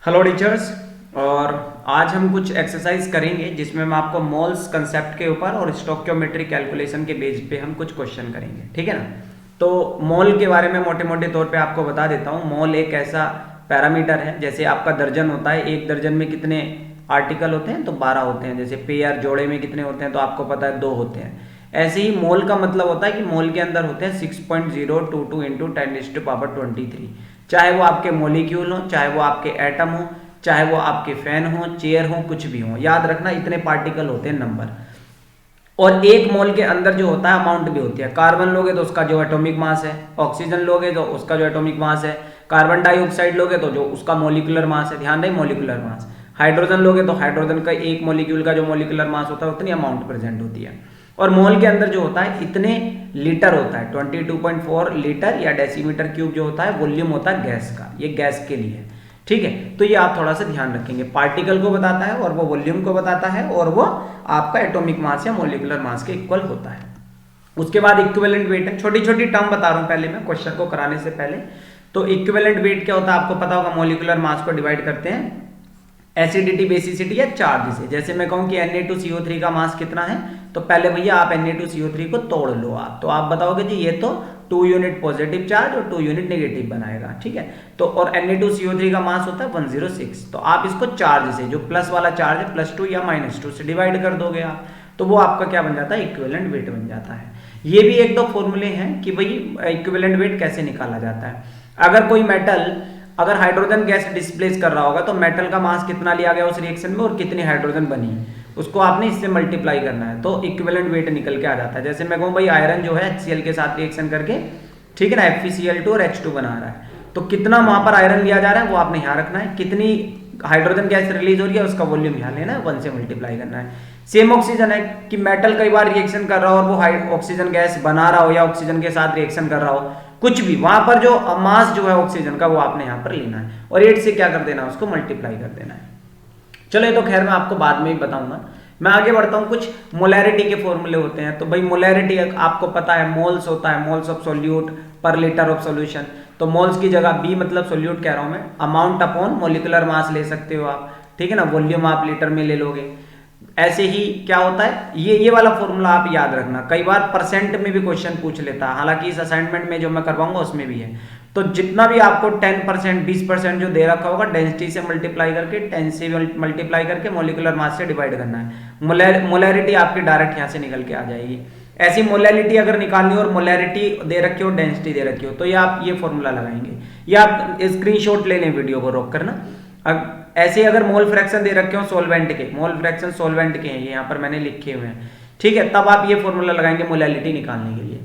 Hello teachers. और आज हम कुछ एक्सरसाइज करेंगे जिसमें मैं आपको मोल्स कंसेप्ट के ऊपर और स्टोक्योमेट्रिक कैलकुलेशन के बेस पे हम कुछ क्वेश्चन करेंगे, ठीक है ना। तो मोल के बारे में मोटे मोटे तौर पे आपको बता देता हूँ। मोल एक ऐसा पैरामीटर है, जैसे आपका दर्जन होता है, एक दर्जन में कितने आर्टिकल होते हैं तो 12 होते हैं। जैसे पेयर जोड़े में कितने होते हैं तो आपको पता है 2 होते हैं। ऐसे ही मोल का मतलब होता है कि मोल के अंदर होते हैं 6.022 इंटू 10⁻23। चाहे वो आपके मोलिक्यूल हो, चाहे वो आपके एटम हो, चाहे वो आपके फैन हो, चेयर हो, कुछ भी हो, याद रखना इतने पार्टिकल होते हैं नंबर। और एक मोल के अंदर जो होता है अमाउंट भी होती है। कार्बन लोगे तो उसका जो एटॉमिक मास है, ऑक्सीजन लोगे तो उसका जो एटॉमिक मास है, कार्बन डाइऑक्साइड लोगे तो जो उसका मोलिकुलर मास है, ध्यान रहे मोलिकुलर मास। हाइड्रोजन लोगे तो हाइड्रोजन का एक मोलिक्यूल का जो मोलिकुलर मास होता है उतनी अमाउंट प्रेजेंट होती है। और मोल के अंदर जो होता है इतने लीटर होता है, 22.4 लीटर या डेसीमीटर क्यूब जो होता है वॉल्यूम होता है गैस का। ये गैस के लिए, ठीक है। तो ये आप थोड़ा सा ध्यान रखेंगे, पार्टिकल को बताता है और वो वॉल्यूम को बताता है और वो आपका एटॉमिक मास या मोलिकुलर मास के इक्वल होता है। उसके बाद इक्विवेलेंट वेट है। छोटी छोटी टर्म बता रहा हूं पहले मैं क्वेश्चन को कराने से पहले। तो इक्विवेलेंट वेट क्या होता है आपको पता होगा, मोलिकुलर मास को डिवाइड करते हैं एसिडिटी, बेसिसिटी या चार्ज से। जैसे मैं कहूं कि Na2CO3 का मास कितना है, तो पहले भैया आप Na2CO3 को तोड़ लो। आप तो आप बताओगे जी ये तो 2 यूनिट पॉजिटिव चार्ज और 2 यूनिट नेगेटिव बनाएगा, ठीक है। तो और Na2CO3 का मास होता है 106। तो आप इसको चार्ज से, जो प्लस वाला चार्ज है +2 या -2 से डिवाइड कर दोगे आप, तो वो आपका क्या बन जाता है, इक्विवेलेंट वेट बन जाता है। ये भी एक दो फॉर्मूले हैं कि भाई इक्विवेलेंट वेट कैसे निकाला जाता है। अगर कोई मेटल, अगर हाइड्रोजन गैस डिस्प्लेस कर रहा होगा तो मेटल का मास कितना लिया गया उस रिएक्शन में और कितनी हाइड्रोजन बनी, उसको आपने इससे मल्टीप्लाई करना है, तो इक्विवेलेंट वेट निकल के आ जाता है। जैसे मैं कहूँ भाई आयरन जो है HCl के साथ रिएक्शन करके, ठीक है ना, FeCl2 और H2 बना रहा है, तो कितना वहां पर आयरन लिया जा रहा है वो आपने यहाँ रखना है। कितनी हाइड्रोजन गैस रिलीज हो रही है उसका वॉल्यूम यहाँ लेना है, 1 से मल्टीप्लाई करना है। सेम ऑक्सीजन है कि मेटल कई बार रिएक्शन कर रहा हो और वो ऑक्सीजन गैस बना रहा हो या ऑक्सीजन के साथ रिएक्शन कर रहा हो, कुछ भी वहां पर जो मास जो है ऑक्सीजन का वो आपने यहाँ पर लेना है और 8 से क्या कर देना है, उसको मल्टीप्लाई कर देना है। चलो ये तो खैर मैं आपको बाद में ही बताऊंगा। मैं आगे बढ़ता हूँ। कुछ मोलैरिटी के फॉर्मूले होते हैं। तो भाई मोलैरिटी आपको पता है मोल्स होता है, मोल्स ऑफ सोल्यूट पर लीटर ऑफ सोल्यूशन। तो मोल्स की जगह बी मतलब सोल्यूट कह रहा हूं मैं, अमाउंट अपॉन मोलिकुलर मास ले सकते हो आप, ठीक है ना। वॉल्यूम आप लीटर में ले लोगे। ऐसे ही क्या होता है, ये वाला फॉर्मूला आप याद रखना, कई बार परसेंट में भी क्वेश्चन पूछ लेता है, हालांकि इस असाइनमेंट में जो मैं करवाऊंगा उसमें भी है। तो जितना भी आपको 10% 20% जो दे रखा होगा, डेंसिटी से मल्टीप्लाई करके, 10 से मल्टीप्लाई करके मोलिकुलर मास से डिवाइड करना है। मोलैरिटी आपकी डायरेक्ट यहाँ से निकल के आ जाएगी। ऐसी मोलैरिटी अगर निकालनी हो और मोलैरिटी दे रखी हो, डेंसिटी दे रखी हो, तो ये आप ये फॉर्मूला लगाएंगे या आप स्क्रीनशॉट ले लें वीडियो को रोक कर ना। ऐसे अगर मोल फ्रैक्शन दे रखे हो सोलवेंट के, मोल फ्रैक्शन सोलवेंट के हैं ये यहाँ पर मैंने लिखे हुए हैं, ठीक है, तब आप ये फॉर्मूला लगाएंगे मोलैलिटी निकालने के लिए।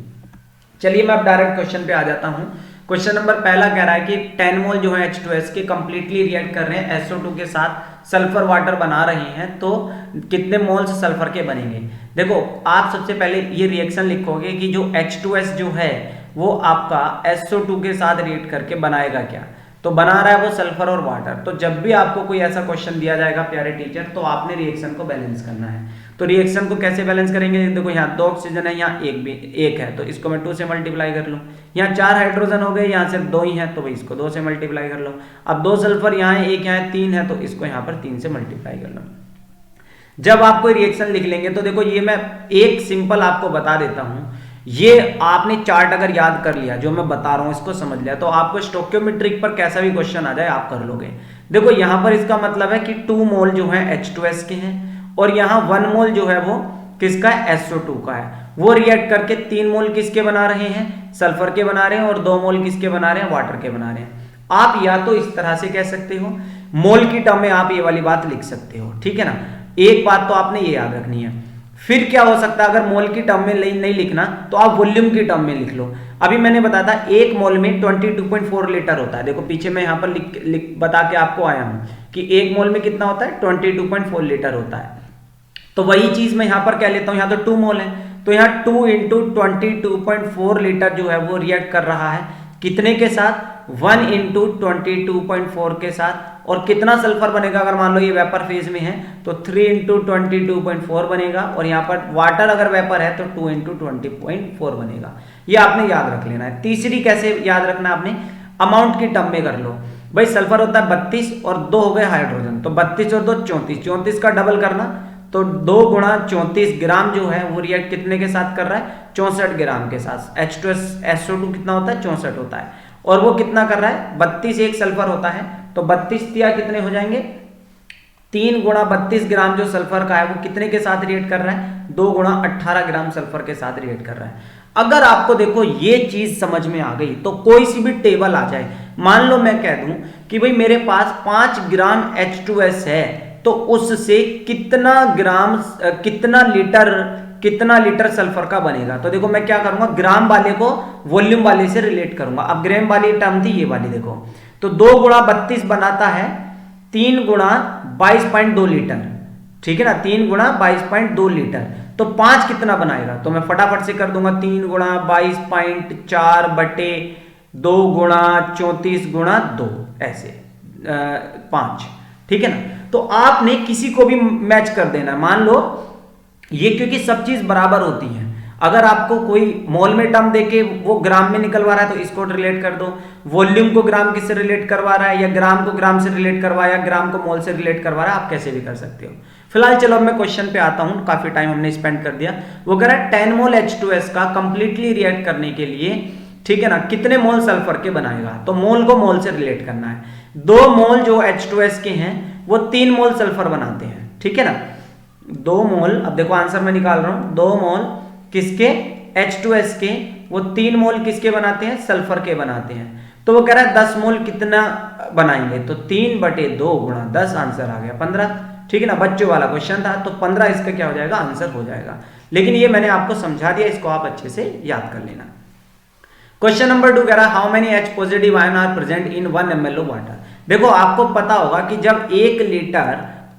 चलिए मैं अब डायरेक्ट क्वेश्चन पे आ जाता हूँ। क्वेश्चन नंबर पहला कह रहा है कि 10 मोल जो है H2S के कंप्लीटली रिएक्ट कर रहे हैं SO2 के साथ, सल्फर वाटर बना रहे हैं, तो कितने मोल्स सल्फर के बनेंगे। देखो आप सबसे पहले ये रिएक्शन लिखोगे कि जो H2S जो है वो आपका SO2 के साथ रिएक्ट करके बनाएगा क्या, तो बना रहा है वो सल्फर और वाटर। तो जब भी आपको कोई ऐसा क्वेश्चन दिया जाएगा प्यारे टीचर, तो आपने रिएक्शन को बैलेंस करना है। तो रिएक्शन को कैसे बैलेंस करेंगे, देखो यहाँ 2 ऑक्सीजन है, यहाँ एक है, तो इसको मैं 2 से मल्टीप्लाई कर लूँ। यहाँ 4 हाइड्रोजन हो गए, यहाँ सिर्फ 2 ही है, तो भाई इसको 2 से मल्टीप्लाई कर लो। अब 2 सल्फर यहाँ है, एक यहाँ 3 है, तो इसको यहाँ पर 3 से मल्टीप्लाई कर लो। जब आप कोई रिएक्शन लिख लेंगे तो देखो ये मैं एक सिंपल आपको बता देता हूं, ये आपने चार्ट अगर याद कर लिया, जो मैं बता रहा हूं इसको समझ लिया, तो आपको स्टोक्योमेट्रिक पर कैसा भी क्वेश्चन आ जाए आप कर लोगे। देखो यहां पर इसका मतलब है कि 2 मोल जो है H2S के हैं और यहाँ 1 मोल जो है वो किसका है, SO2 का है। वो रिएक्ट करके 3 मोल किसके बना रहे हैं, सल्फर के बना रहे हैं, और 2 मोल किसके बना रहे हैं, वाटर के बना रहे हैं। आप या तो इस तरह से कह सकते हो, मोल की टर्म में आप ये वाली बात लिख सकते हो, ठीक है ना। एक बात तो आपने ये याद रखनी है। फिर क्या हो सकता है, अगर मोल की टर्म में नहीं लिखना तो आप वॉल्यूम की टर्म में लिख लो। अभी मैंने बताया था एक मोल में 22.4 लीटर होता है। देखो पीछे मैं यहाँ पर बता के आपको आया हूं कि एक मोल में कितना होता है, 22.4 लीटर होता है। तो वही चीज मैं यहाँ पर कह लेता हूँ, यहाँ तो 2 मोल है, तो यहाँ 2 इंटू 22.4 लीटर जो है वो रिएक्ट कर रहा है कितने के साथ, 1 इंटू 22.4 के साथ। और कितना सल्फर बनेगा, अगर मान लो ये वेपर फेज में है तो 3 इंटू 22.4 बनेगा, और यहाँ पर वाटर अगर वेपर है तो 2 इंटू 20.4 बनेगा। ये आपने याद रख लेना है। तीसरी कैसे याद रखना, आपने अमाउंट की टर्म में कर लो। भाई सल्फर होता है 32 और 2 हो गए हाइड्रोजन, तो 32 और 2 34, 34 का डबल करना, तो 2 गुणा 34 ग्राम जो है वो रिएक्ट कितने के साथ कर रहा है, 64 ग्राम के साथ। H2SO2 कितना होता है, 64 होता है, और वो कितना कर रहा है, 32 एक सल्फर होता है, तो 32 तिया कितने हो जाएंगे, 3 गुणा 32 ग्राम जो सल्फर का है वो कितने के साथ रिएक्ट कर रहा है, 2 गुणा 18 ग्राम सल्फर के साथ रिएक्ट कर रहा है। अगर आपको देखो ये चीज समझ में आ गई तो कोई सी भी टेबल आ जाए, मान लो मैं कह दूं कि भाई मेरे पास 5 ग्राम H2S है, तो उससे कितना ग्राम कितना लीटर सल्फर का बनेगा, तो देखो मैं क्या करूंगा, ग्राम वाले को वॉल्यूम वाले से रिलेट करूंगा। अब ग्राम वाली टर्म थी ये वाली, देखो तो 2 गुणा 32 बनाता है 3 गुणा 22.2 लीटर, ठीक है ना, 3 गुणा 22.2 लीटर, तो 5 कितना बनाएगा, तो मैं फटाफट से कर दूंगा 3 गुणा 22.4 बटे 2 गुणा 34 गुणा 2, ऐसे 5, ठीक है ना। तो आपने किसी को भी मैच कर देना, मान लो ये क्योंकि सब चीज बराबर होती है, अगर आपको कोई मोल में टर्म देके वो ग्राम में निकलवा रहा है तो इसको रिलेट कर दो, वॉल्यूम को ग्राम किससे रिलेट करवा रहा है, या ग्राम को ग्राम से रिलेट करवाया, ग्राम को मोल से रिलेट करवा रहा है, आप कैसे भी कर सकते हो। फिलहाल चलो अब मैं क्वेश्चन पे आता हूं, काफी टाइम हमने स्पेंड कर दिया। वो कह रहा है 10 मोल H2S का कंप्लीटली रिएक्ट करने के लिए, ठीक है ना, कितने मोल सल्फर के बनाएगा, तो मोल को मोल से रिलेट करना है। 2 मोल जो H2S के हैं वो 3 मोल सल्फर बनाते हैं, ठीक है ना, 2 मोल, अब देखो आंसर मैं निकाल रहा हूं, 2 मोल किसके, H2S के, वो 3 मोल किसके बनाते हैं, सल्फर के बनाते हैं। तो वो कह रहा है 10 मोल कितना बनाएंगे, तो 3 बटे 2 गुणा 10, आंसर आ गया 15, ठीक है ना, बच्चों वाला क्वेश्चन था, तो 15 इसका क्या हो जाएगा, आंसर हो जाएगा। लेकिन ये मैंने आपको समझा दिया, इसको आप अच्छे से याद कर लेना। क्वेश्चन नंबर 2 कह रहा है how many H positive ion are present in 1 ml of water. देखो आपको पता होगा कि जब 1 लीटर,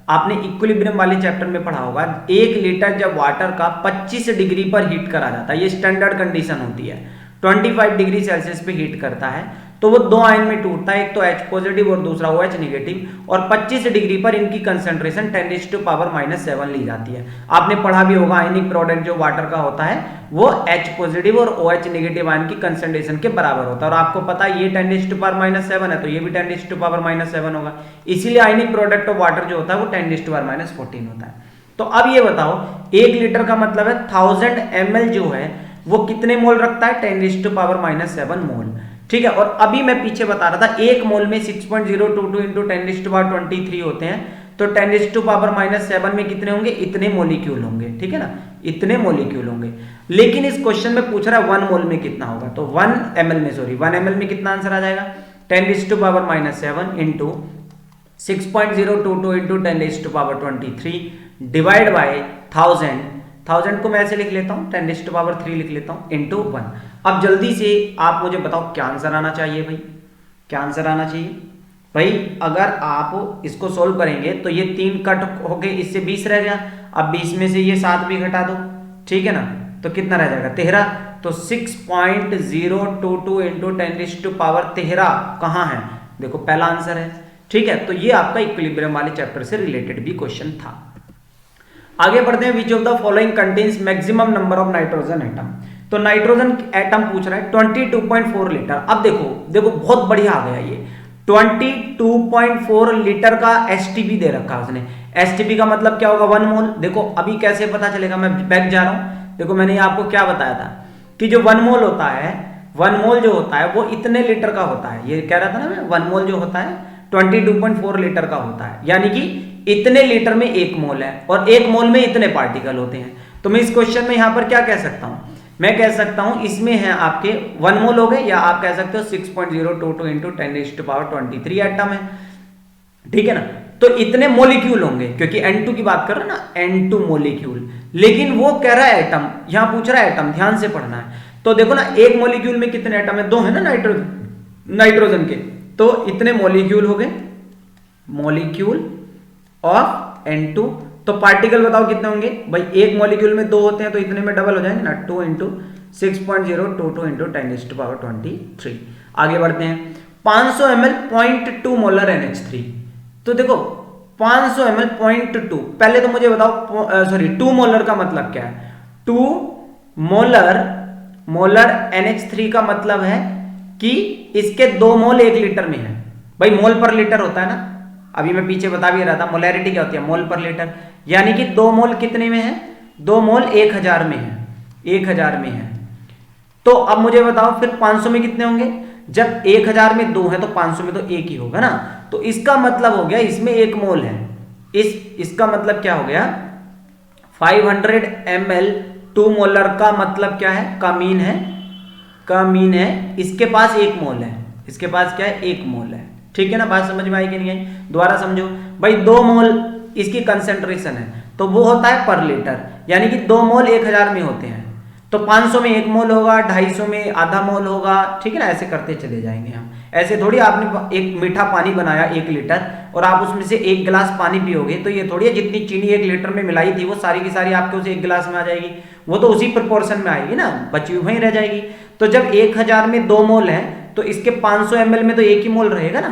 आपने इक्विलिब्रियम वाले चैप्टर में पढ़ा होगा, 1 लीटर जब वाटर का 25 डिग्री पर हीट करा जाता है, ये स्टैंडर्ड कंडीशन होती है, 25 डिग्री सेल्सियस पे हीट करता है, तो वो 2 आयन में टूटता है, एक तो H पॉजिटिव और दूसरा OH नेगेटिव, और 25 डिग्री पर इनकी कंसंट्रेशन 10⁻⁷ ली जाती है। आपने पढ़ा भी होगा आयनिक प्रोडक्ट जो वाटर का होता है वो H पॉजिटिव और OH नेगेटिव आयन की कंसंट्रेशन के बराबर होता है, और आपको पता है ये 10⁻⁷ है, तो ये भी 10⁻⁷ होगा, इसीलिए आयनिक प्रोडक्ट ऑफ वाटर जो होता है वो 10⁻14 होता है। तो अब ये बताओ 1 लीटर का मतलब है 1000 ml जो है वो कितने मोल रखता है, 10⁻⁷ मोल, ठीक है। और अभी मैं पीछे बता रहा था 1 मोल में 6.022 इंटू 10⁻23 होते हैं, तो 10⁻⁷ में कितने होंगे, इतने मोलिक्यूल होंगे, ठीक है ना, इतने मोलिक्यूल होंगे। लेकिन इस क्वेश्चन में पूछ रहा है 1 मोल में कितना होगा, तो 1 ml में कितना आंसर आ जाएगा, 10⁻⁷ इंटू 6.022 इंटू 10⁻23 डिवाइड बाय 1000 को मैं ऐसे लिख लेता हूं, 10⁻3 लिख लेता हूं, इंटू 1। अब जल्दी से आप मुझे बताओ क्या आंसर आना चाहिए भाई, क्या आंसर आना चाहिए भाई। अगर आप इसको सोल्व करेंगे तो ये 3 कट होके इससे 20 रह गया, अब 20 में से ये 7 भी घटा दो, ठीक है ना, तो कितना रह जाएगा 13, तो 6.022 इंटू 10⁻13 कहाँ है, देखो पहला आंसर है, ठीक है। तो ये आपका इक्विलिब्रियम वाले चैप्टर से रिलेटेड भी क्वेश्चन था। आगे बढ़ते हैं, which of the following contains maximum number of nitrogen atom. तो नाइट्रोजन एटम पूछ रहा है 22.4 लीटर। अब देखो बहुत बढ़िया आ गया ये, 22.4 लीटर का एसटीपी दे रखा है उसने। एसटीपी का मतलब क्या होगा, 1 मोल। देखो अभी कैसे पता चलेगा, मैं बैक जा रहा हूं, देखो मैंने आपको क्या बताया था कि जो 1 मोल होता है, 1 मोल जो होता है वो इतने लीटर का होता है, ये कह रहा था ना मैं, 1 मोल जो होता है 22.4 लीटर का होता है, यानी कि इतने लीटर में 1 मोल है, और 1 मोल में इतने पार्टिकल होते हैं। तो मैं इस क्वेश्चन में यहां पर क्या कह सकता हूं, मैं कह सकता हूं इसमें है आपके 1 मोल हो गए, या आप कह सकते हो 6.022 इंटू 10⁻23 एटम है, ठीक है ना। तो इतने मोलिक्यूल होंगे, क्योंकि N2 की बात कर रहा है ना, N2 मोलिक्यूल, लेकिन वो कह रहा है एटम, यहां पूछ रहा है एटम, ध्यान से पढ़ना है। तो देखो ना, एक मोलिक्यूल में कितने एटम है, 2 है ना नाइट्रोजन के, तो इतने मोलिक्यूल हो गए, मोलिक्यूल ऑफ N2। तो पार्टिकल बताओ कितने होंगे भाई, एक मॉलिक्यूल में 2 होते हैं, तो इतने में डबल हो जाएंगे ना, 2 इंटू 6.022 इंटू 10⁻23। आगे बढ़ते हैं, 500 ml 0.2 मोलर NH3। तो देखो 500 ml 0.2, पहले तो मुझे बताओ 2 मोलर का मतलब क्या है। 2 मोलर NH3 का मतलब है कि इसके 2 मोल 1 लीटर में है, भाई मोल पर लीटर होता है ना, अभी मैं पीछे बता भी रहा था मोलैरिटी क्या होती है, मोल पर लीटर, यानी कि 2 मोल कितने में है, 2 मोल 1000 में है, 1000 में है। तो अब मुझे बताओ फिर 500 में कितने होंगे, जब 1000 में 2 है तो 500 में तो 1 ही होगा ना, तो इसका मतलब हो गया इसमें 1 मोल है, इसका मतलब क्या हो गया 500 ml 2 मोलर का मतलब क्या है, का मीन है, इसके पास 1 मोल है, इसके पास क्या है 1 मोल है। ठीक है ना, बात समझ में आई कि नहीं आई, दोबारा समझो भाई 2 मोल इसकी कंसेंट्रेशन है तो वो होता है पर लीटर, यानी कि 2 मोल 1000 में होते हैं, तो 500 में 1 मोल होगा, 250 में आधा मोल होगा, ठीक है ना, ऐसे करते चले जाएंगे हम। ऐसे थोड़ी आपने एक मीठा पानी बनाया 1 लीटर और आप उसमें से 1 गिलास पानी पियोगे तो ये थोड़ी है जितनी चीनी 1 लीटर में मिलाई थी वो सारी की सारी आपके उस 1 गिलास में आ जाएगी, वो तो उसी प्रोपोर्शन में आएगी ना, बची हुई वहीं रह जाएगी। तो जब 1000 में 2 मोल है तो इसके 500 ml में तो 1 ही मोल रहेगा ना,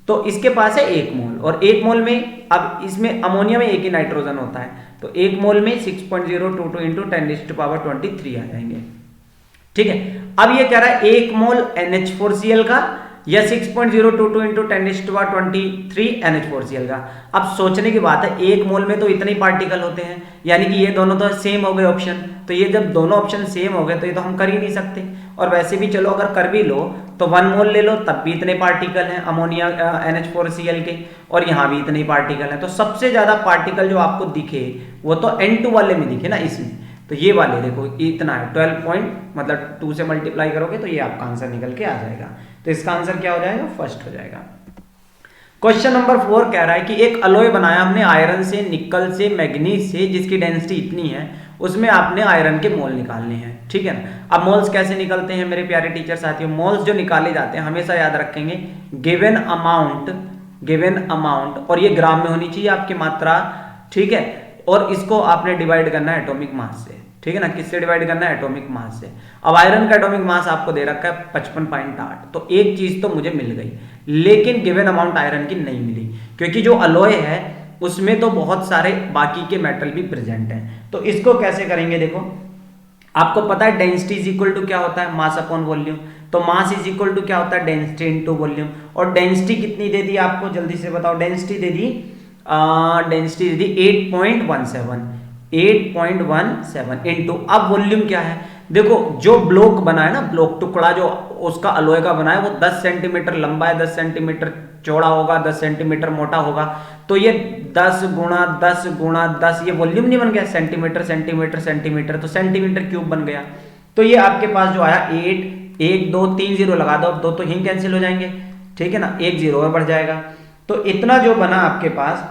तो इसके पास है 1 मोल, और 1 मोल में अब इसमें अमोनिया में 1 ही नाइट्रोजन होता है, तो 1 मोल में 6.022 इंटू 10⁻23 आ जाएंगे। ठीक है, अब ये कह रहा है 1 मोल NH4Cl का या 6.022 इंटू 10⁻23 NH4Cl का। अब सोचने की बात है 1 मोल में तो इतने पार्टिकल होते हैं, यानी कि ये दोनों तो सेम हो गए ऑप्शन, तो ये जब दोनों ऑप्शन सेम हो गए तो ये तो हम कर ही नहीं सकते, और वैसे भी चलो अगर कर भी लो तो 1 मोल ले लो तब भी इतने पार्टिकल हैं अमोनिया NH4Cl के, और यहाँ भी इतने पार्टिकल हैं, तो सबसे ज्यादा पार्टिकल जो आपको दिखे वो तो N2 वाले में दिखे ना, इसमें तो ये वाले देखो इतना है 12 पॉइंट, मतलब 2 से मल्टीप्लाई करोगे तो ये आपका आंसर निकल के आ जाएगा, तो इसका आंसर क्या हो जाएगा, फर्स्ट हो जाएगा। क्वेश्चन नंबर 4 कह रहा है कि एक अलॉय बनाया हमने आयरन से, निकल से, मैग्नीज से, जिसकी डेंसिटी इतनी है, उसमें आपने आयरन के मोल निकालने हैं। ठीक है ना, अब मोल्स कैसे निकलते हैं मेरे प्यारे टीचर साथियों, मोल्स जो निकाले जाते हैं हमेशा याद रखेंगे गिवन अमाउंट, और ये ग्राम में होनी चाहिए आपकी मात्रा, ठीक है, और इसको आपने डिवाइड करना है एटॉमिक मास से। ठीक है ना, किससे डिवाइड करना है, एटॉमिक मास से। अब आयरन का एटॉमिक मास आपको दे रखा है 55.8, तो एक चीज तो मुझे मिल गई, लेकिन गिवन अमाउंट आयरन की नहीं मिली, क्योंकि जो अलॉय है उसमें तो बहुत सारे बाकी के मेटल भी प्रेजेंट हैं। तो इसको कैसे करेंगे, देखो आपको पता है डेंसिटी इज इक्वल टू क्या होता है, मास अपॉन वॉल्यूम, तो मास इज इक्वल टू क्या होता है, डेंसिटी इनटू वॉल्यूम, और डेंसिटी कितनी दे दी आपको, जल्दी से बताओ, डेंसिटी दे दी 8.17 इनटू, अब वॉल्यूम क्या है, देखो जो ब्लॉक बना है ना, ब्लॉक टुकड़ा जो उसका अलॉय का बना है वो 10 सेंटीमीटर लंबा है, 10 सेंटीमीटर चौड़ा होगा, 10 सेंटीमीटर मोटा होगा, तो ये 10 गुणा 10 गुणा 10, ये वॉल्यूम नहीं बन गया, सेंटीमीटर सेंटीमीटर सेंटीमीटर, तो सेंटीमीटर क्यूब बन गया। तो ये आपके पास जो आया 8, 1 2 3 0 लगा दो, अब 2 तो ही कैंसिल हो जाएंगे, ठीक है ना, 1 0 और बढ़ जाएगा, तो इतना जो बना आपके पास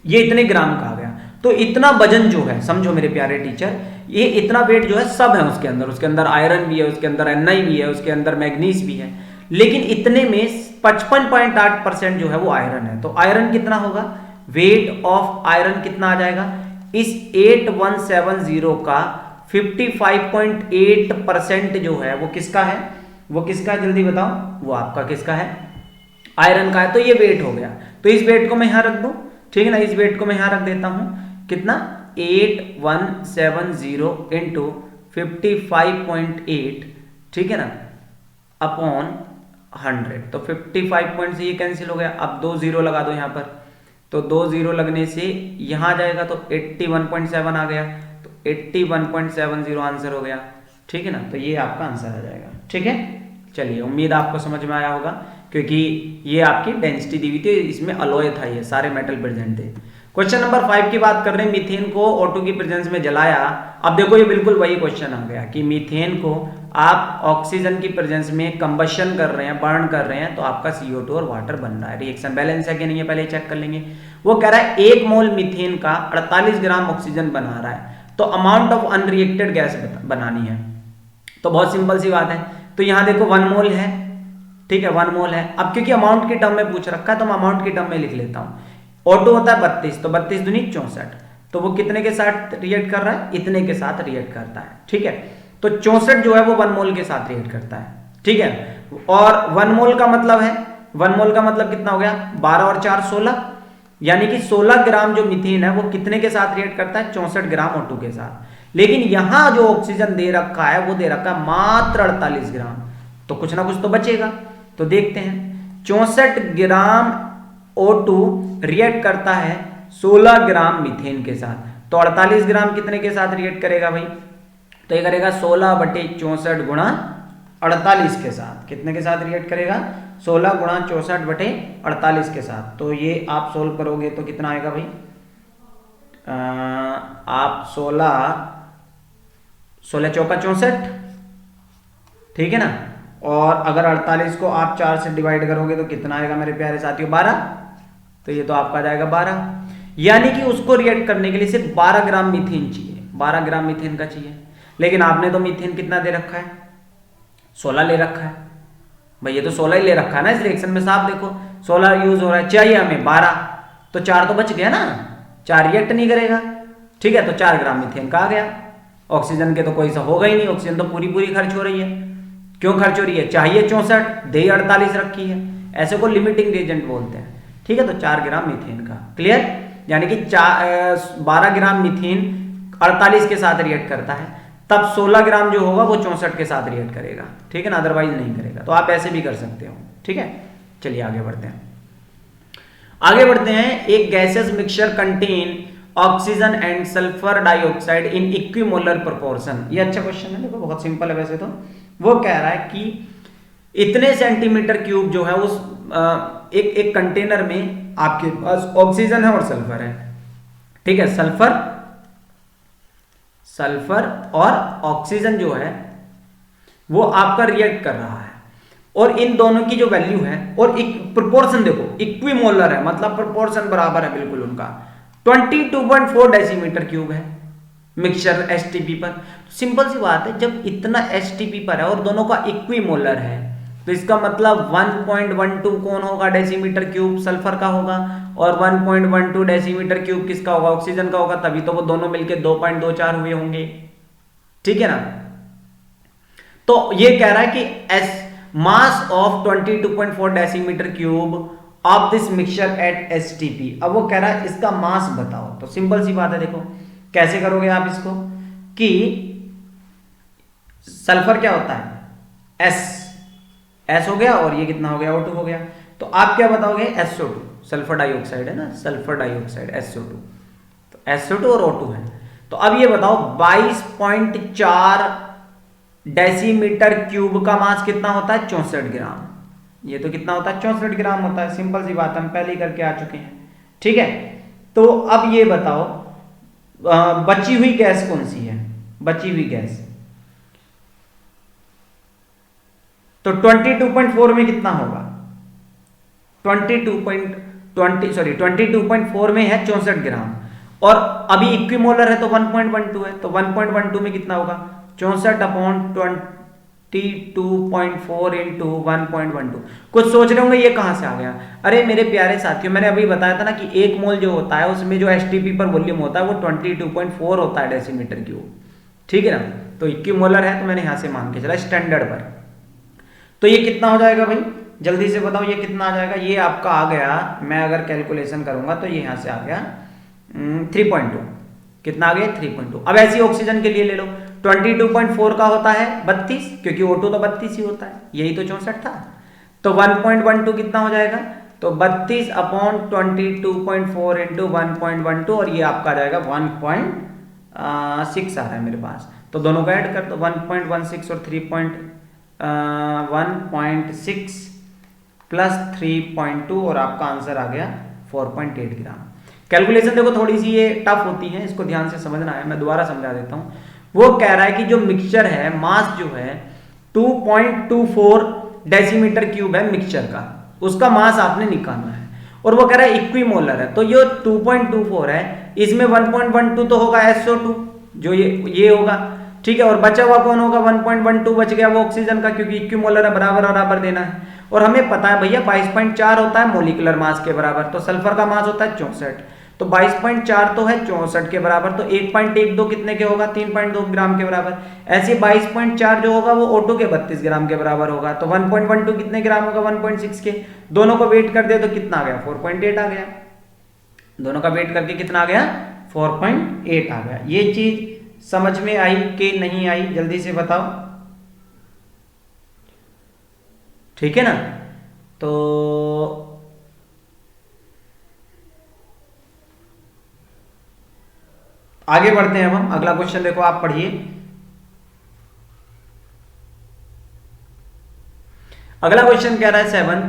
ये इतने ग्राम का आ गया। तो इतना वजन जो है, समझो मेरे प्यारे टीचर, ये इतना वेट जो है सब है उसके अंदर आयरन भी है, उसके अंदर Na भी है, उसके अंदर मैग्नीज भी है, लेकिन इतने में 55.8% जो है वो आयरन है। तो आयरन कितना होगा, वेट ऑफ आयरन कितना आ जाएगा, इस 8170 का 55.8% जो है वो किसका है, वो किसका है जल्दी बताओ, वो आपका किसका है, आयरन का है। तो ये वेट हो गया, तो इस वेट को मैं यहां रख दूं, ठीक है ना, इस वेट को मैं यहां रख देता हूं, कितना 8170 इंटू 55.8, ठीक है ना, अपॉन 100, तो 55 पॉइंट से ये कैंसिल हो गया, अब 2 0 लगा दो यहाँ पर, तो 2 0 लगने से यहाँ जाएगा तो 81.7 आ गया, तो 81.70 आंसर हो गया, ठीक है ना, तो ये आपका आंसर आ जाएगा। ठीक है, चलिए उम्मीद आपको समझ में आया होगा, क्योंकि ये आपकी डेंसिटी दी हुई थी, इसमें अलॉय था, ये सारे मेटल प्रेजेंट थे। क्वेश्चन नंबर 5 की बात कर रहे हैं, मीथेन को O2 की प्रेजेंस में जलाया। अब देखो ये बिल्कुल वही क्वेश्चन आ गया कि मीथेन को आप ऑक्सीजन की प्रेजेंस में कंबशन कर रहे हैं, बर्न कर रहे हैं, तो आपका CO2 और वाटर बन रहा है, रिएक्शन बैलेंस है कि नहीं है पहले चेक कर लेंगे। वो कह रहा है 1 मोल मीथेन का 48 ग्राम ऑक्सीजन बना रहा है, तो अमाउंट ऑफ अनरिएक्टेड गैस बनानी है। तो बहुत सिंपल सी बात है, तो यहाँ देखो 1 मोल है, ठीक है 1 मोल है। अब क्योंकि अमाउंट की टर्म में पूछ रखा है तो मैं अमाउंट की टर्म में लिख लेता हूँ। O2 होता है 32, तो 32 दूनी 64, तो वो कितने के साथ रिएक्ट कर रहा है, इतने के साथ रिएक्ट करता है, ठीक है। तो 64 जो है वो 1 मोल के साथ रिएक्ट करता है, ठीक है। और 1 मोल का मतलब है, 1 मोल का मतलब कितना हो गया, 12 और 4 16, यानी कि 16 ग्राम जो मीथेन है वो कितने के साथ रिएक्ट करता है, 64 ग्राम O2 के साथ। लेकिन यहां जो ऑक्सीजन दे रखा है वो दे रखा है मात्र 48 ग्राम, तो कुछ ना कुछ तो बचेगा, तो देखते हैं। 64 ग्राम O2 रिएक्ट करता है 16 ग्राम मीथेन के साथ, तो 48 ग्राम कितने के साथ रिएक्ट करेगा भाई? तो ये करेगा 16/64 गुणा 48 के साथ। कितने के साथ रिएक्ट करेगा? 16 गुणा 64/48 के साथ। तो ये आप सोल्व करोगे तो कितना आएगा भाई? आप 16 चौका 64, ठीक है ना। और अगर 48 को आप 4 से डिवाइड करोगे तो कितना आएगा मेरे प्यारे साथियों? 12। तो ये तो आपका आ जाएगा 12। यानी कि उसको रिएक्ट करने के लिए सिर्फ 12 ग्राम मीथेन चाहिए, 12 ग्राम मीथेन का चाहिए। लेकिन आपने तो मीथेन कितना दे रखा है? 16 ले रखा है भाई, ये तो 16 ही ले रखा है ना इस रिएक्शन में, साफ देखो 16 यूज हो रहा है, चाहिए हमें 12, तो 4 तो बच गया ना, 4 रिएक्ट नहीं करेगा, ठीक है। तो 4 ग्राम मीथेन का आ गया। ऑक्सीजन के तो कोई सा होगा ही नहीं, ऑक्सीजन तो पूरी पूरी खर्च हो रही है। क्यों खर्च हो रही है? चाहिए 64, दे 48 रखी है, ऐसे को लिमिटिंग एजेंट बोलते हैं, ठीक है। तो 4 ग्राम मीथेन का, क्लियर। यानी कि 12 ग्राम मीथेन 48 के साथ रिएक्ट करता है, तब 16 ग्राम जो होगा वो 64 के साथ रिएक्ट करेगा, ठीक है ना, अदरवाइज नहीं करेगा। तो आप ऐसे भी कर सकते हो, ठीक है। चलिए आगे बढ़ते हैं। आगे बढ़ते हैं। एक gases mixture contain oxygen and sulphur dioxide in equimolar proportion. ये अच्छा क्वेश्चन है, देखो बहुत सिंपल है वैसे तो। वो कह रहा है कि इतने सेंटीमीटर क्यूब जो है उस एक कंटेनर में आपके पास ऑक्सीजन है और सल्फर है, ठीक है। सल्फर और ऑक्सीजन जो है वो आपका रिएक्ट कर रहा है, और इन दोनों की जो वैल्यू है और एक प्रोपोर्शन देखो, इक्विमोलर है, मतलब प्रोपोर्शन बराबर है बिल्कुल उनका। 22.4 डेसीमीटर क्यूब है मिक्सचर एसटीपी पर। सिंपल सी बात है, जब इतना एसटीपी पर है और दोनों का इक्विमोलर है, तो इसका मतलब 1.12 कौन होगा? डेसीमीटर क्यूब सल्फर का होगा, और 1.12 डेसीमीटर क्यूब किसका होगा? ऑक्सीजन का होगा, तभी तो वो दोनों मिलके 2.24 हुए होंगे, ठीक है ना। तो ये कह रहा है कि S mass of 22.4 decimetre cube of this mixture eight STP. अब वो कह रहा है इसका मास बताओ। तो सिंपल सी बात है, देखो कैसे करोगे आप इसको, कि सल्फर क्या होता है? एस हो गया, और ये कितना हो गया? O2 हो गया। तो आप क्या बताओगे? SO2, सल्फर डाइऑक्साइड है ना, सल्फर डाइऑक्साइड SO2। तो SO2 और O2 है। तो अब ये बताओ 22.4 डेसीमीटर क्यूब का मास कितना होता है? 64 ग्राम। ये तो कितना होता है? 64 ग्राम होता है। सिंपल सी बात, हम पहले ही करके आ चुके हैं, ठीक है। तो अब ये बताओ बची हुई गैस कौन सी है? बची हुई गैस तो 22.4 में कितना होगा? 22.4 में है 64 ग्राम, और अभी इक्विमोलर है तो 1.12 है, तो 1.12 में कितना होगा? 64/22.4 इंटू 1.12। कुछ सोच रहे होंगे ये कहां से आ गया? अरे मेरे प्यारे साथियों, मैंने अभी बताया था ना कि 1 मोल जो होता है उसमें जो एसटीपी पर वॉल्यूम होता है वो 22.4 होता है डेसीमीटर क्यूब, ठीक है ना। तो इक्विमोलर है तो मैंने यहां से मान के चला स्टैंडर्ड पर। तो ये कितना हो जाएगा भाई? जल्दी से बताओ ये कितना आ जाएगा? ये आपका आ गया, मैं अगर कैलकुलेशन करूंगा तो ये यहां से आ गया 3.2। कितना आ गया? 3.2। अब ऐसी ऑक्सीजन के लिए ले लो, 22.4 का होता है 32, क्योंकि O2 तो 32 ही होता है, यही तो 64 था। तो 1.12 कितना हो जाएगा? तो 32/22.4 इंटू 1.12, और ये आपका आ जाएगा 1.6 आ रहा है मेरे पास। तो दोनों को ऐड कर दो, 1.16 और 1.6 प्लस 3.2, और आपका आंसर आ गया 4.8 ग्राम। कैलकुलेशन देखो थोड़ी सी ये टफ होती है, इसको ध्यान से समझना है, मैं दोबारा समझा देता हूं। वो कह रहा है कि जो मिक्सचर है, मास जो है 2.24 डेसीमीटर क्यूब है मिक्सचर का, उसका मास आपने निकालना है, और वो कह रहा है इक्विमोलर है। तो ये 2.24 है, इसमें 1.12 तो होगा SO2, जो ये होगा, ठीक है। और बचा हुआ कौन होगा? 1.12 बच गया वो ऑक्सीजन का, क्योंकि इक्विमोलर है, बराबर बराबर देना है। और हमें पता है भैया 22.4 होता है मोलिकुलर मास के बराबर, तो सल्फर का मास होता है 64, तो 22.4 तो है 64 के बराबर, तो 1.12 कितने के होगा? 3.2 ग्राम के बराबर। ऐसे 22.4 जो होगा वो O2 के 32 ग्राम के बराबर होगा, तो 1.12 कितने ग्राम होगा? 1.6 के। दोनों को वेट कर दे तो कितना आ गया? 4.8 आ गया। दोनों का वेट करके कितना आ गया? 4.8 आ गया। ये चीज समझ में आई कि नहीं आई? जल्दी से बताओ, ठीक है ना। तो आगे बढ़ते हैं हम। अगला क्वेश्चन देखो, आप पढ़िए। अगला क्वेश्चन कह रहा है 7,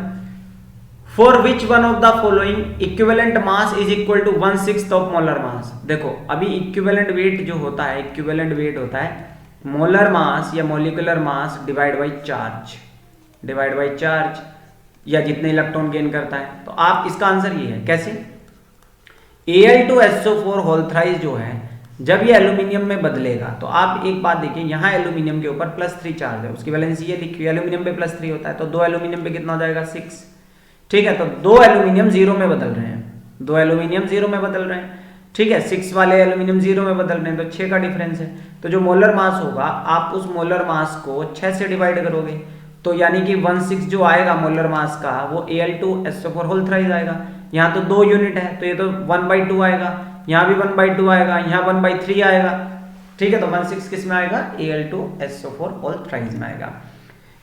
for which one of the following equivalent mass is equal to 1/6 of molar mass. देखो अभी इक्विवेलेंट वेट जो होता है, इक्विवेलेंट वेट होता है मोलर मास या molecular mass divide by charge, या जितने इलेक्ट्रॉन गेन करता है। तो आप इसका आंसर ये है, कैसे? Al2SO4 होल थ्राइस जो है, जब ये एल्यूमिनियम में बदलेगा, तो आप एक बात देखिए, यहाँ एल्यूमिनियम के ऊपर +3 चार्ज है, उसकी वैलेंसी ये लिखी हुई, एल्यूमिनियम पे +3 होता है, तो 2 एल्यूमिनियम पे कितना हो जाएगा? 6। ठीक है, तो 2 एल्यूमिनियम 0 में बदल रहे हैं, 2 एल्यूमिनियम 0 में बदल रहे हैं। ठीक है, 6 वाले एल्यूमिनियम 0 में बदल रहे हैं, तो 6 का डिफरेंस है। तो जो मोलर मास होगा, आप उस मोलर मास को 6 से डिवाइड करोगे, तो यानी कि 1/6 जो आएगा मोलर मास का, वो Al2SO4 होल थ्राइस आएगा। यहाँ तो 2 यूनिट है, तो ये तो 1/2 आएगा, यहाँ भी 1/2 आएगा, यहाँ 1/3 आएगा। ठीक है, तो 1/6 किस में आएगा? Al2SO4 होल थ्राइस में आएगा।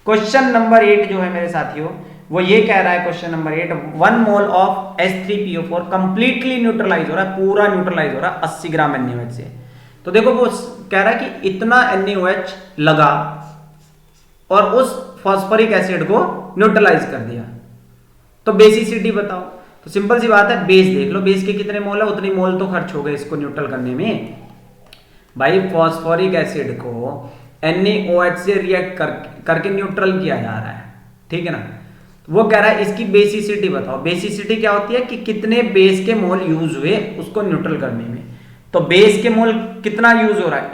क्वेश्चन नंबर 8 जो है मेरे साथियों, वो ये कह रहा है, question number 8, 1 mole of H3PO4 completely neutralise हो रहा है, पूरा न्यूट्रलाइज हो रहा है 80 ग्राम NaOH से। तो देखो वो कह रहा है कि इतना NaOH लगा और उस फॉस्फोरिक एसिड को न्यूट्रलाइज कर दिया, तो बेसिसिटी बताओ। तो सिंपल सी बात है, बेस देख लो, बेस के कितने मोल है, उतनी मोल तो खर्च हो गए इसको न्यूट्रल करने में। भाई फॉस्फोरिक एसिड को NaOH से रिएक्ट करके न्यूट्रल किया जा रहा है, ठीक है ना। वो कह रहा है इसकी बेसिसिटी बताओ। बेसिसिटी क्या होती है कि कितने बेस के मोल यूज हुए उसको न्यूट्रल करने में। तो बेस के मोल कितना यूज हो रहा है?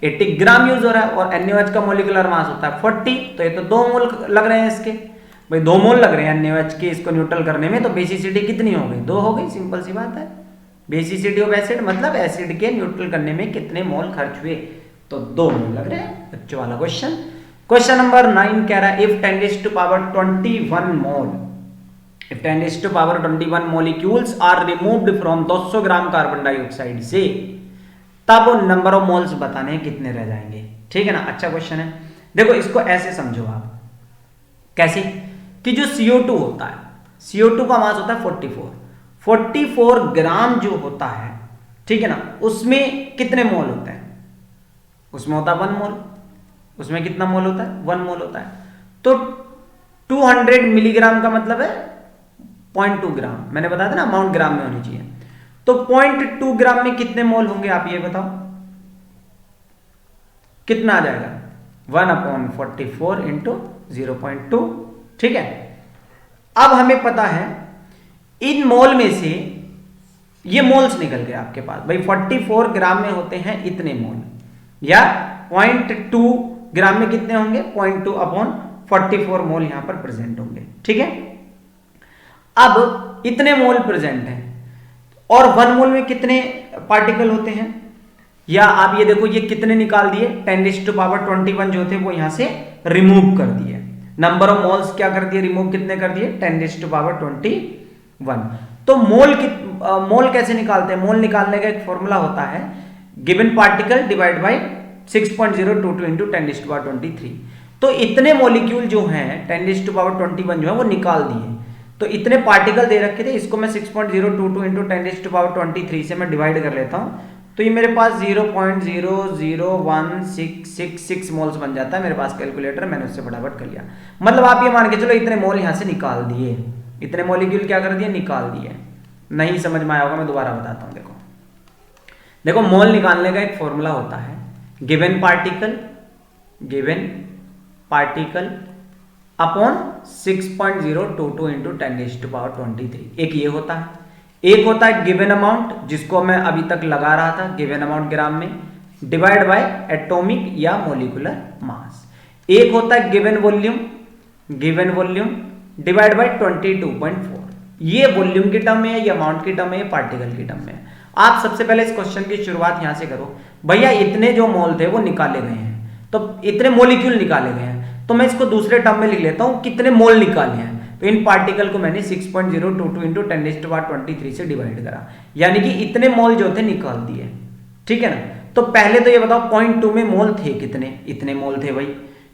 80 ग्राम यूज हो रहा है, और NaOH का मोलिकुलर मास होता है 40, तो ये तो 2 मोल लग रहे हैं इसके। भाई 2 मोल लग रहे हैं NaOH के इसको न्यूट्रल करने में, तो बेसिसिटी कितनी हो गई? 2 हो गई, सिंपल सी बात है। बेसिसिटी ऑफ एसिड मतलब एसिड के न्यूट्रल करने में कितने मोल खर्च हुए, तो 2 मोल लग रहे हैं। बच्चों वाला क्वेश्चन। क्वेश्चन नंबर 9 कह रहा है, if 10⁻21 mole, if 10⁻21 molecules are removed from 200 gram carbon dioxide से, तब नंबर ऑफ मोल्स बताने कितने रह जाएंगे। ठीक है ना, अच्छा क्वेश्चन है। देखो इसको ऐसे समझो आप, कैसे कि जो CO2 होता है, CO2 का मास होता है 44 ग्राम जो होता है, ठीक है ना, उसमें कितने मोल होते हैं? उसमें होता है 1 मोल। उसमें कितना मोल होता है? 1 मोल होता है। तो 200 मिलीग्राम का मतलब है 0.2 ग्राम। मैंने बताया था ना, अमाउंट ग्राम में होनी चाहिए। तो 0.2 ग्राम में कितने मोल होंगे, आप ये बताओ, कितना आ जाएगा? 1/44 इंटू 0.2। ठीक है, अब हमें पता है इन मोल में से ये मोल्स निकल गए आपके पास। भाई 44 ग्राम में होते हैं इतने मोल, या 0.2 ग्राम में कितने होंगे? 0.2/44 मोल यहां पर प्रेजेंट होंगे। ठीक है, अब इतने मोल प्रेजेंट हैं, और 1 मोल में कितने पार्टिकल होते हैं? या आप ये देखो, ये कितने निकाल दिए? 10⁻21 जो थे वो यहां से रिमूव कर दिए। नंबर ऑफ मोल्स क्या कर दिए? रिमूव कितने कर दिए? 10⁻21। तो मोल कैसे निकालते हैं? मोल निकालने का एक फॉर्मूला होता है, given particle divide by 6.022 into 10⁻23। तो इतने मॉलिक्यूल जो हैं 10⁻21 जो है वो निकाल दिए। तो इतने पार्टिकल दे रखे थे, इसको मैं 6.022 इंटू 10⁻23 से मैं डिवाइड कर लेता हूं, तो ये मेरे पास 0.00166 मोल्स बन जाता है। मेरे पास कैलकुलेटर, मैंने उससे फटाफट कर लिया। मतलब आप ये मान के चलो इतने मोल यहां से निकाल दिए, इतने मॉलिक्यूल क्या कर दिए? निकाल दिए। नहीं समझ में आया होगा, मैं दोबारा बताता हूं। देखो मोल निकालने का एक फॉर्मूला होता है, गिवन पार्टिकल अपॉन 6.022 इंटू 10⁻23। एक ये होता है, एक होता है गिवन अमाउंट, जिसको मैं अभी तक लगा रहा था, गिवन अमाउंट ग्राम में, डिवाइड बाय एटॉमिक या मॉलिक्यूलर मास। एक होता है गिवन वॉल्यूम डिवाइड बाय 22.4। ये वॉल्यूम की टर्म में है, ये अमाउंट की टर्म में, ये पार्टिकल की टर्म में है। आप सबसे पहले इस क्वेश्चन की शुरुआत यहां से करो। भैया इतने जो मोल थे वो निकाले गए हैं, तो इतने मॉलिक्यूल निकाले गए हैं, तो मैं इसको दूसरे टर्म में लिख लेता हूं, कितने मोल निकाले हैं। तो इन पार्टिकल को मैंने 6.022 इंटू 10⁻23 से डिवाइड करा, यानी कि इतने मोल जो थे निकाल दिए। ठीक है ना, तो पहले तो ये बताओ 0.2 में मोल थे कितने? इतने मोल थे भाई,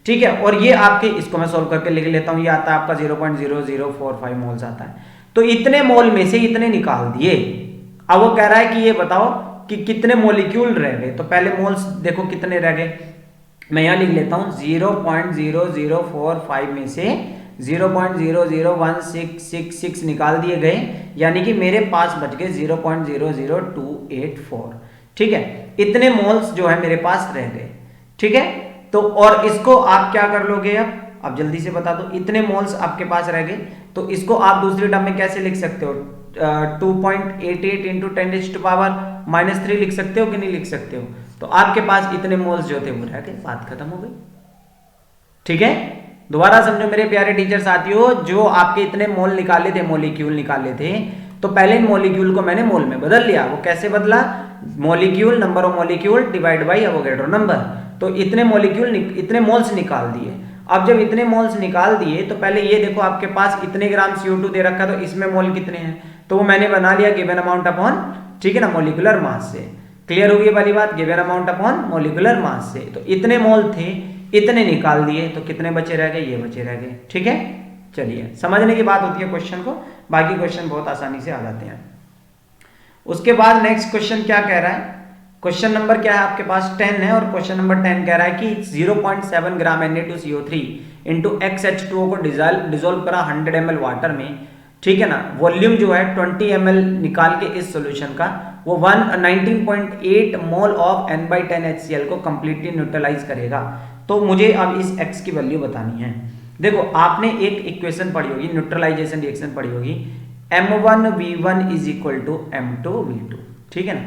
ठीक है। और ये आपके, इसको मैं सोल्व करके लिख लेता हूं, ये आता है आपका 0.0045 मोल्स आता है। तो इतने मोल में से इतने निकाल दिए। अब वो कह रहा है कि ये बताओ कि कितने मोलिक्यूल रह गए। तो पहले मोल्स देखो कितने रह गए, मैं यहां लिख लेता हूं 0.0045 में से 0.00166 निकाल दिए गए, यानी कि मेरे पास बच गए 0.00284। ठीक है, इतने मोल्स जो है मेरे पास रह गए। ठीक है, तो और इसको आप क्या कर लोगे, अब जल्दी से बता दो, इतने मोल्स आपके पास रह गए, तो इसको आप दूसरी टर्म में कैसे लिख सकते हो, 2.88 इंटू 10⁻³ लिख सकते हो कि नहीं लिख सकते हो। तो आपके पास इतने मोल्स जो थे वो रह गए, बात खत्म हो गई। ठीक है, दोबारा समझो मेरे प्यारे टीचर साथियों, जो आपके इतने मोल निकाले थे, मोलिक्यूल निकाले थे, तो पहले इन मोलिक्यूल को मैंने मोल में बदल लिया। वो कैसे बदला, molecule number of molecule divide by Avogadro number. तो इतने मोलिक्यूल, इतने मोल्स निकाल दिए। अब जब इतने मोल्स निकाल दिए तो पहले ये देखो आपके पास इतने ग्राम CO2 दे रखा, तो इसमें मोल कितने हैं, तो वो मैंने बना लिया गिवन अमाउंट अपॉन, ठीक है ना, मोलिकुलर मास से। क्लियर होगी ये वाली बात, given amount upon molecular mass से। तो इतने मोल थे, इतने निकाल दिए, तो कितने बचे रह गए, ये बचे रह गए। ठीक है, चलिए समझने की बात होती है क्वेश्चन को, बाकी क्वेश्चन बहुत आसानी से आ जाते हैं। उसके बाद नेक्स्ट क्वेश्चन क्या कह रहा है, क्वेश्चन नंबर क्या है आपके पास 10 है, और क्वेश्चन नंबर 10 कह रहा है कि 0.7 ग्राम Na2CO3 इंटू XH2O को डिजोल्व करा 100 ml वाटर में। ठीक है ना, वॉल्यूम जो है 20 ml निकाल के इस सॉल्यूशन का, वो 19.8 मोल ऑफ N/10 HCl को कंप्लीटली न्यूट्रलाइज करेगा। तो मुझे अब इस X की वैल्यू बतानी है। देखो आपने एक इक्वेशन पढ़ी होगी, न्यूट्रलाइजेशन रिएक्शन पढ़ी होगी, M1V1 is equal to M2V2। ठीक है ना,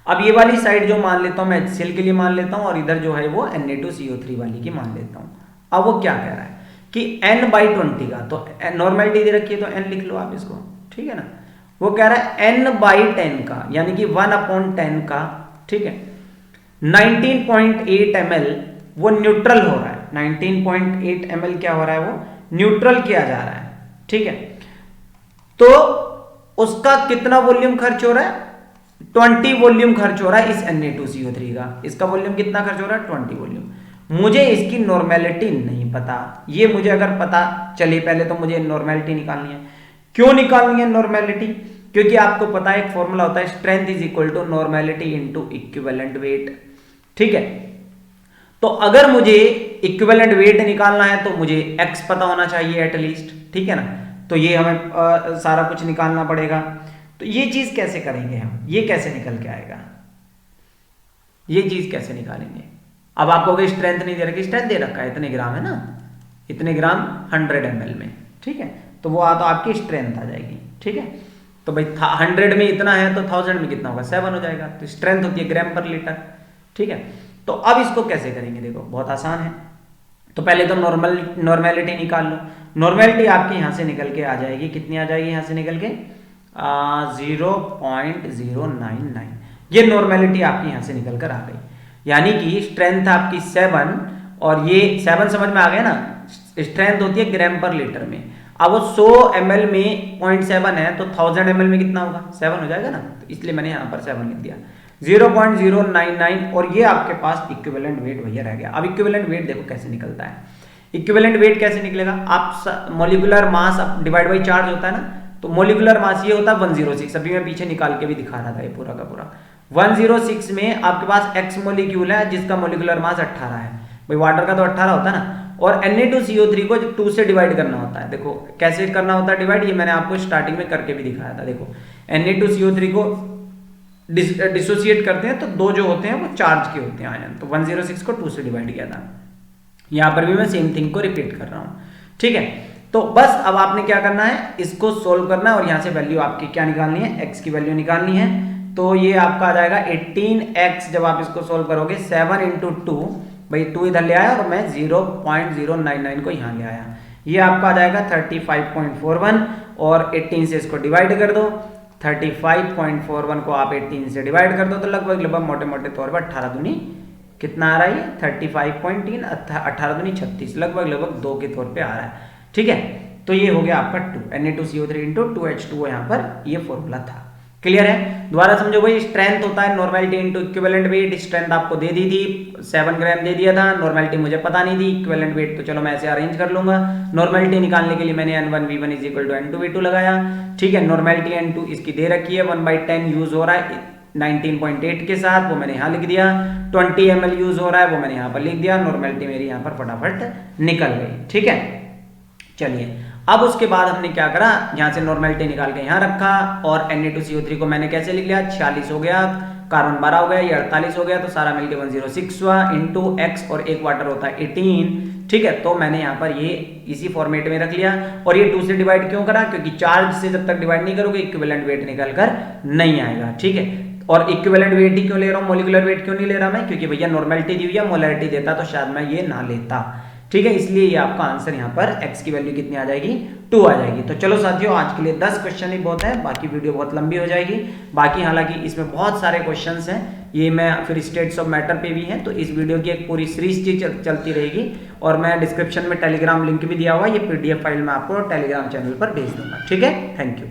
अब ये वाली साइड जो मान लेता हूं मैं HCl के लिए मान लेता हूं, और इधर जो है वो Na2CO3 वाली की मान लेता हूं। अब वो क्या कह रहा है कि N/20 का, तो नॉर्मेलिटी दे रखी है तो N लिख लो आप इसको। ठीक है ना, वो कह रहा है N/10 का, यानी कि 1/10 का, ठीक है, 19.8 ml वो न्यूट्रल हो रहा है। 19.8 ml क्या हो रहा है, वो न्यूट्रल किया जा रहा है। ठीक है, तो उसका कितना वॉल्यूम खर्च हो रहा है, 20 वॉल्यूम खर्च हो रहा है इस Na2CO3 का। इसका वॉल्यूम कितना खर्च हो रहा है, 20 वॉल्यूम। मुझे इसकी नॉर्मेलिटी नहीं पता, ये मुझे अगर पता चली पहले तो मुझे नॉर्मेलिटी निकालनी है। क्यों निकालनी है नॉर्मेलिटी, क्योंकि आपको पता है एक फॉर्मूला होता है, strength is equal to normality into equivalent weight. ठीक है, तो अगर मुझे इक्विवेलेंट वेट निकालना है तो मुझे X पता होना चाहिए एटलीस्ट। ठीक है ना, तो ये हमें सारा कुछ निकालना पड़ेगा। तो ये चीज कैसे करेंगे हम, ये कैसे निकल के आएगा, ये चीज कैसे निकालेंगे। अब आपको स्ट्रेंथ नहीं दे रखी, स्ट्रेंथ दे रखा है इतने ग्राम है ना, इतने ग्राम 100 ml में। ठीक है, तो वो तो आपकी स्ट्रेंथ आ जाएगी। ठीक है, तो भाई 100 में इतना है तो 1000 में कितना होगा, 7 हो जाएगा। तो स्ट्रेंथ होती है ग्राम पर लीटर। ठीक है, तो अब इसको कैसे करेंगे, देखो बहुत आसान है। तो पहले तो नॉर्मेलिटी निकाल लो। नॉर्मेलिटी आपकी यहां से निकल के आ जाएगी, कितनी आ जाएगी यहां से निकल के 0.099। ये नॉर्मेलिटी आपकी यहां से निकल कर आ गई, यानी कि स्ट्रेंथ आपकी 7, और ये 7 समझ में आ गया ना, स्ट्रेंथ होती है ग्राम पर लीटर में। अब वो 100 ml में 0.7 है, तो 1000 ml में कितना होगा, 7 हो जाएगा ना, तो इसलिए मैंने यहाँ पर 7 लिख दिया, 0.099। और ये आपके पास इक्विवेलेंट वेट भैया रह गया। अब इक्विवेलेंट वेट देखो कैसे निकलता है। इक्विवेलेंट वेट कैसे निकलेगा, आप molecular mass divide by charge होता है ना, तो मोलिकुलर मास ये होता है 106। अभी मैं पीछे निकाल के भी दिखा रहा था ये पूरा का पूरा। 106 में आपके पास X मोलिक्यूल है जिसका मोलिकुलर मास 18 है। भाई वाटर का तो 18 होता है ना, और Na2CO3 को 2 से डिवाइड करना होता है। देखो कैसे करना होता है डिवाइड, ये मैंने आपको स्टार्टिंग में करके भी दिखाया था। देखो Na2CO3 को डिसोसिएट करते हैं तो 2 जो होते हैं वो चार्ज के होते हैं आयन, तो 106 को 2 से डिवाइड किया था। यहाँ पर भी मैं सेम थिंग को रिपीट कर रहा हूँ। ठीक है, तो बस अब आपने क्या करना है, इसको सोल्व करना है, और यहाँ से वैल्यू आपकी क्या निकालनी है, X की वैल्यू निकालनी है। तो ये आपका आ जाएगा 18X। जब आप इसको सोल्व करोगे 7 इंटू 2, भाई 2 इधर ले आया और मैं 0.099 को यहाँ ले आया, ये आपका आ जाएगा 35.41, और 18 से इसको डिवाइड कर दो। 35.41 को आप 18 से डिवाइड कर दो तो लगभग मोटे मोटे तौर पर 18 दूनी कितना आ रहा है, 35.3, 18 दूनी 36, लगभग 2 के तौर पे आ रहा है। ठीक है, तो ये हो गया आपका 2 Na2CO3 इंटू 2H2O, यहाँ पर ये फॉर्मूला था। क्लियर है? दोबारा समझो भाई, स्ट्रेंथ होता है normality into equivalent wait. Strength आपको दे दी थी 7 ग्राम दे दिया था, नॉर्मेलिटी मुझे पता नहीं थी, इक्विवेलेंट वेट तो चलो मैं ऐसे अरेंज कर लूंगा। नॉर्मेलिटी निकालने के लिए मैंने n1v1 is equal to n2v2 लगाया, ठीक है। नॉर्मेलिटी n2 इसकी दे रखी है, 1/10 यूज हो रहा है 19.8 के साथ, वो मैंने यहाँ लिख दिया। 20 ml यूज हो रहा है, वो मैंने यहाँ पर लिख दिया। नॉर्मेलिटी मेरी यहाँ पर फटाफट निकल गई, ठीक है। चलिए अब उसके बाद हमने क्या करा, यहाँ से नॉर्मेलिटी निकाल के यहाँ रखा और Na2CO3 को मैंने कैसे लिख लिया, 46 हो गया, कार्बन 12 हो गया, ये 48 हो गया, तो सारा मिलके 106 हुआ इंटू x और एक वाटर होता है 18, ठीक है। तो मैंने यहाँ पर ये इसी फॉर्मेट में रख लिया। और ये 2 से डिवाइड क्यों करा, क्योंकि चार्ज से जब तक डिवाइड नहीं करोगे इक्विवेलेंट वेट निकल कर नहीं आएगा, ठीक है। और इक्विवेलेंट वेट ही क्यों ले रहा हूँ, मोलिकुलर वेट क्यों नहीं ले रहा मैं, क्योंकि भैया नॉर्मेलिटी दी हुई है, मोलैरिटी देता तो शायद मैं ये ना लेता, ठीक है। इसलिए ये आपका आंसर यहाँ पर x की वैल्यू कितनी आ जाएगी, 2 आ जाएगी। तो चलो साथियों, आज के लिए 10 क्वेश्चन ही बहुत है, बाकी वीडियो बहुत लंबी हो जाएगी। बाकी हालांकि इसमें बहुत सारे क्वेश्चंस हैं, ये मैं फिर स्टेट्स ऑफ मैटर पे भी हैं, तो इस वीडियो की एक पूरी सीरीज चलती रहेगी। और मैं डिस्क्रिप्शन में टेलीग्राम लिंक भी दिया हुआ है, ये PDF फाइल मैं आपको टेलीग्राम चैनल पर भेज दूंगा, ठीक है। Thank you.